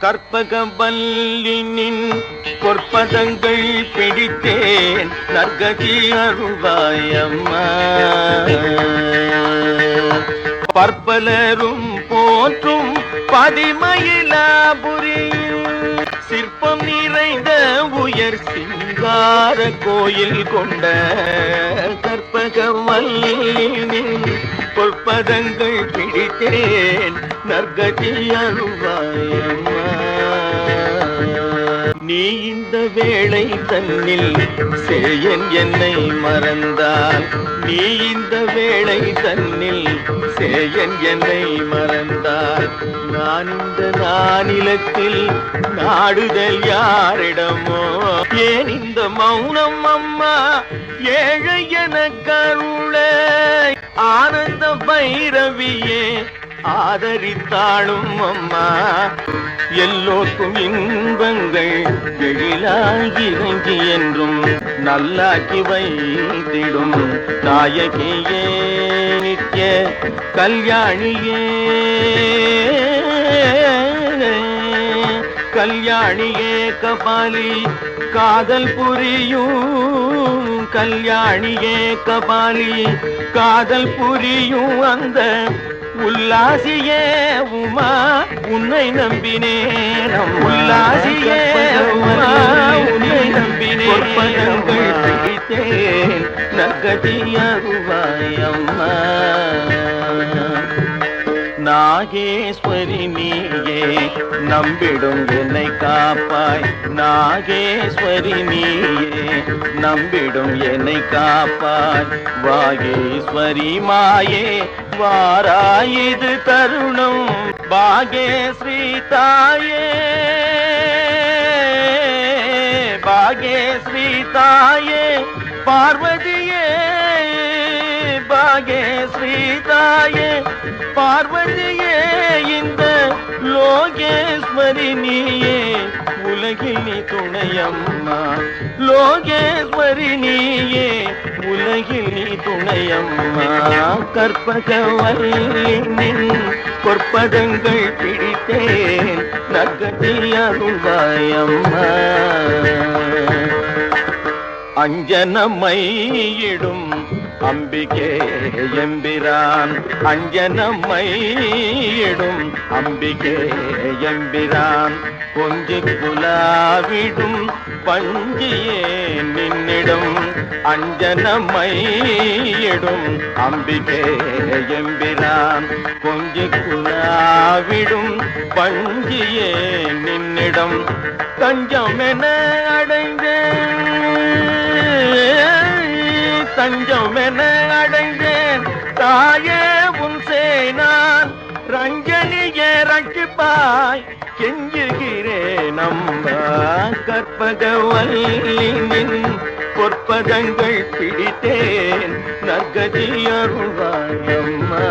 கற்பகவல்லினின் பொற்பதங்கள் பிடித்தேன் நற்கதி அருள்வாயம்மா. பற்பலரும் போற்றும் பதிமயிலாபுரியில் சிற்பம் நிறைந்த உயர் சிங்கார கோயில் கொண்ட கற்பகவல்லினின் பொற்பதங்கள் பிடித்தேன் நற்கதி அருள்வாயம்மா. நீ இந்த வேளை தன்னில் சேயன் என்னை மறந்தால், நீ இந்த வேளை தன்னில் சேயன் என்னை மறந்தால், நான் இந்த நானிலத்தில் நாடுதல் யாரிடமோ? ஏன் இந்த மௌனம் அம்மா ஏழை என கருள? ஆனந்த பைரவியே ஆதரித்தாளும் அம்மா, எல்லோருக்கும் இன்பங்கள் எழிலாகி இறங்கி என்றும் நல்லாக்கி வைத்திடும் நாயகியே நித்ய கல்யாணியே. கல்யாணியே கபாலி காதல் புரியும், கல்யாணியே கபாலி காதல் புரியும் அந்த உல்லாசியே உமா உன்னை நம்பினேன். உல்லாசியே உமா உன்னை நம்பினேன். பொற்பதங்கள் பிடித்தேன் நற்கதி அருள்வாயம்மா. நாகேஸ்வரி நீயே நம்பிடும் என்னை காப்பாய், நாகேஸ்வரி நீயே நம்பிடும் என்னை காப்பாய். வாகேஸ்வரி மாயே வாராயிது தருணம், பாகேஸ்ரீ தாயே பாகேஸ்ரீ தாயே பார்வதியே பாகேஸ்ரீ தாயே பார்வதியே இந்த லோகேஸ்வரி நீயே உலகில் நீ துணையம்மா. லோகேஸ்வரி நீயே உலகில் நீ துணையம்மா. கற்பகவல்லினின் பொற்பதங்கள் பிடித்தேன் நற்கதி அருள்வாயம்மா. அஞ்சனமையிடும் அம்பிகே எம்பிரான், அஞ்சனமையிடும் அம்பிகே எம்பிரான், கொஞ்சி குலாவிடும் பஞ்சியே நின்னிடும். அஞ்சனமையிடும் அம்பிகே எம்பிரான், கொஞ்சி குலாவிடும் பஞ்சியே நின்னிடம். தஞ்சம் என அடைந்தேன், தஞ்சம் என அடைந்தேன் தாயே உன் சேனான். ரஞ்சனியே ரட்சிப்பாய் கெஞ்சுகிறேன் அம்மா. கற்பகவல்லினின் பொற்பதங்கள் பிடித்தேன் நற்கதி அருள்வாயம்மா.